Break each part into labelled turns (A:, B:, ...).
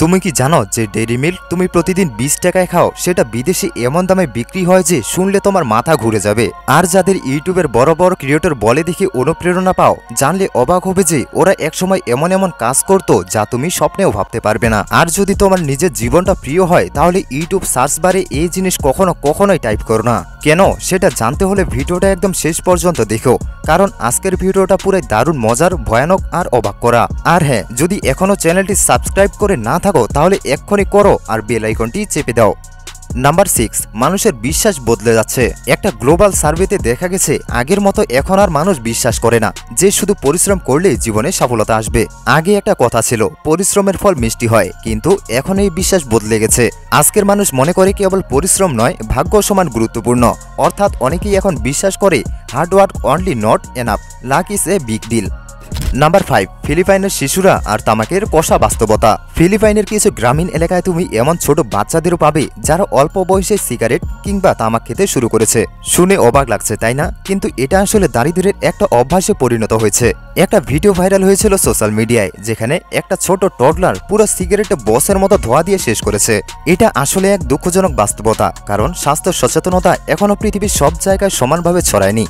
A: তুমি কি জানো যে ডেইরি মিল্ক তুমি প্রতিদিন 20 টাকায় খাও সেটা বিদেশে এমন দামে বিক্রি হয় যে শুনলে তোমার মাথা ঘুরে যাবে। আর যাদের ইউটিউবের বড় বড় ক্রিয়েটর বলে দেখে অনুপ্রেরণা পাও, জানলে অবাক হবে যে ওরা একসময় এমন এমন কাজ করত যা তুমি স্বপ্নেও ভাবতে পারবে না। আর যদি তোমার নিজের জীবনটা প্রিয় হয় তাহলে ইউটিউব সার্চ বারে এই জিনিস কখনোই টাইপ করো না। কেন সেটা জানতে হলে ভিডিওটা একদম শেষ পর্যন্ত দেখো, কারণ আজকের ভিডিওটা পুরাই দারুণ মজার, ভয়ানক আর অবাক করা। আর হ্যাঁ, যদি এখনো চ্যানেলটি সাবস্ক্রাইব করে না থাকো তাহলে এক্ষুনি করো আর বেল আইকনটি চেপে দাও। নাম্বার 6, মানুষের বিশ্বাস বদলে যাচ্ছে। একটা গ্লোবাল সার্ভেতে দেখা গেছে আগের মতো এখন আর মানুষ বিশ্বাস করে না যে শুধু পরিশ্রম করলেই জীবনে সফলতা আসবে। আগে একটা কথা ছিল, পরিশ্রমের ফল মিষ্টি হয়, কিন্তু এখন এই বিশ্বাস বদলে গেছে। আজকের মানুষ মনে করে কেবল পরিশ্রম নয়, ভাগ্য সমান গুরুত্বপূর্ণ। অর্থাৎ অনেকেই এখন বিশ্বাস করে hard work only not enough, luck is a big deal. Number 5, ফিলিপাইনের শিশুরা আর তামাকের কষা বাস্তবতা। ফিলিপাইনের কিছু গ্রামীণ এলাকায় তুমি এমন ছোট বাচ্চাদেরও পাবে যারা অল্প বয়সে সিগারেট কিংবা তামাক খেতে শুরু করেছে। শুনে অবাক লাগছে তাই না? কিন্তু এটা আসলে দারিদ্র্যের একটা অভ্যাসে পরিণত হয়েছে। একটা ভিডিও ভাইরাল হয়েছিল সোশ্যাল মিডিয়ায়, যেখানে একটা ছোট টডলার পুরো সিগারেটে বসের মতো ধোঁয়া দিয়ে শেষ করেছে। এটা আসলে এক দুঃখজনক বাস্তবতা, কারণ স্বাস্থ্য সচেতনতা এখনও পৃথিবীর সব জায়গায় সমানভাবে ছড়ায়নি।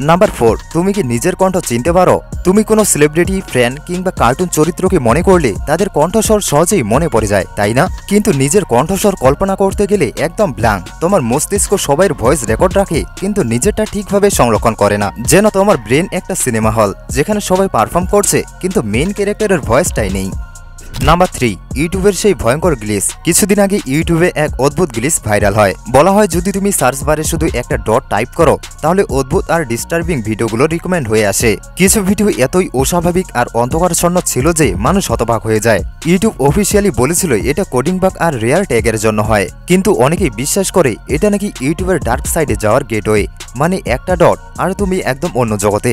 A: নাম্বার 4, তুমি কি নিজের কণ্ঠ চিনতে পারো? তুমি কোনো সেলিব্রিটি, ফ্যান কিংবা কার্টুন চরিত্রকে মনে করলে তাদের কণ্ঠস্বর সহজেই মনে পড়ে যায়, তাই না? কিন্তু নিজের কণ্ঠস্বর কল্পনা করতে গেলে একদম ব্ল্যাঙ্ক। তোমার মস্তিষ্ক সবাইয়ের ভয়েস রেকর্ড রাখে, কিন্তু নিজেরটা ঠিকভাবে সংরক্ষণ করে না। যেন তোমার ব্রেন একটা সিনেমা হল, যেখানে সবাই পারফর্ম করছে কিন্তু মেইন ক্যারেক্টারের ভয়েসটাই নেই। নাম্বার 3, ইউটিউবের সেই ভয়ঙ্কর গ্লিচ। কিছুদিন আগে ইউটিউবে এক অদ্ভুত গ্লিচ ভাইরাল হয়। বলা হয় যদি তুমি সার্চ বারে শুধু একটা ডট টাইপ করো তাহলে অদ্ভুত আর ডিস্টার্বিং ভিডিওগুলো রিকমেন্ড হয়ে আসে। কিছু ভিডিও এতই অস্বাভাবিক আর অন্ধকারচ্ছন্ন ছিল যে মানুষ হতবাক হয়ে যায়। ইউটিউব অফিসিয়ালি বলেছিল এটা কোডিং বাগ আর রেয়ার ট্যাগের জন্য হয়, কিন্তু অনেকেই বিশ্বাস করে এটা নাকি ইউটিউবের ডার্ক সাইডে যাওয়ার গেটওয়ে। মানে একটা ডট আর তুমি একদম অন্য জগতে।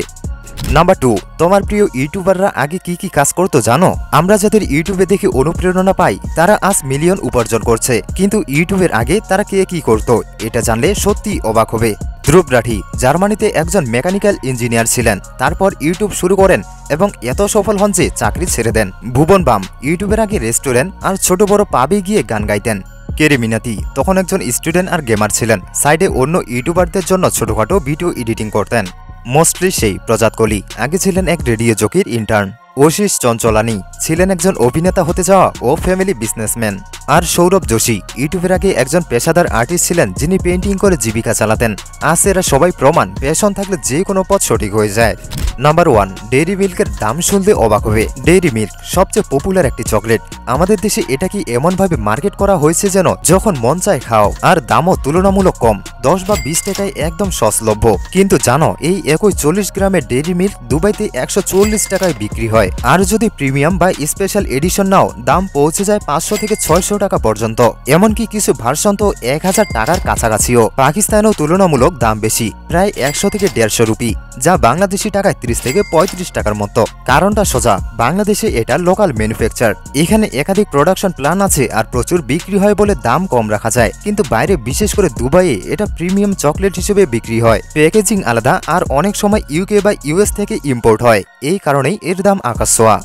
A: নাম্বার 2, তোমার প্রিয় ইউটিউবাররা আগে কি কাজ করতো জানো? আমরা যাদের ইউটিউবে দেখে অনুপ্রেরণা পাই তারা আজ মিলিয়ন উপার্জন করছে, কিন্তু ইউটিউবের আগে তারা কি করতো এটা জানলে সত্যি অবাক হবে। ধ্রুব রাঠি জার্মানিতে একজন মেকানিক্যাল ইঞ্জিনিয়ার ছিলেন, তারপর ইউটিউব শুরু করেন এবং এত সফল হন যে চাকরি ছেড়ে দেন। ভুবন বাম ইউটিউবের আগে রেস্টুরেন্ট আর ছোট বড় পাবে গিয়ে গান গাইতেন। কেরি মিনাতি তখন একজন স্টুডেন্ট আর গেমার ছিলেন, সাইডে অন্য ইউটিউবারদের জন্য ছোটখাটো ভিডিও এডিটিং করতেন। মোস্টলি সেই প্রজাত কোহলি আগে ছিলেন এক রেডিও জকির ইন্টার্ন। ওশিস চঞ্চলানি ছিলেন একজন অভিনেতা হতে যাওয়া ও ফ্যামিলি বিজনেসম্যান। আর সৌরভ যোশী ইউটিউবের আগে একজন পেশাদার আর্টিস্ট ছিলেন যিনি পেইন্টিং করে জীবিকা চালাতেন। আজ এরা সবাই প্রমাণ প্যাশন থাকলে যে কোনো পথ সঠিক হয়ে যায়। নাম্বার 1, ডেইরি মিল্কের দাম শুনলে অবাক হবে। ডেইরি মিল্ক সবচেয়ে পপুলার একটি চকলেট। আমাদের দেশে এটা কি এমনভাবে মার্কেট করা হয়েছে যেন যখন মন চায় খাও, আর দামও তুলনামূলক কম, 10 বা 20 টাকায় একদম সহজলভ্য। কিন্তু জানো এই একই 40 গ্রামের ডেইরি মিল্ক দুবাইতে 140 টাকায় বিক্রি হয়। আর যদি প্রিমিয়াম বা স্পেশাল এডিশন নাও দাম পৌঁছে যায় 500 থেকে 600 টাকা পর্যন্ত। এমনকি কিছু ভার্সন তো 1000 টাকার কাছাকাছিও। পাকিস্তানেও তুলনামূলক দাম বেশি, প্রায় 100 থেকে 150 রুপি, যা বাংলাদেশি টাকায় 30 থেকে 35 টাকার মতো। কারণটা সোজা, বাংলাদেশে এটা লোকাল ম্যানুফ্যাকচার। এখানে একাধিক প্রোডাকশন প্ল্যান আছে আর প্রচুর বিক্রি হয় বলে দাম কম রাখা যায়। কিন্তু বাইরে বিশেষ করে দুবাইয়ে এটা প্রিমিয়াম চকলেট হিসেবে বিক্রি হয়। প্যাকেজিং আলাদা আর অনেক সময় ইউকে বা ইউএস থেকে ইম্পোর্ট হয়, এই কারণেই এর দাম আকাশ ছোঁয়া।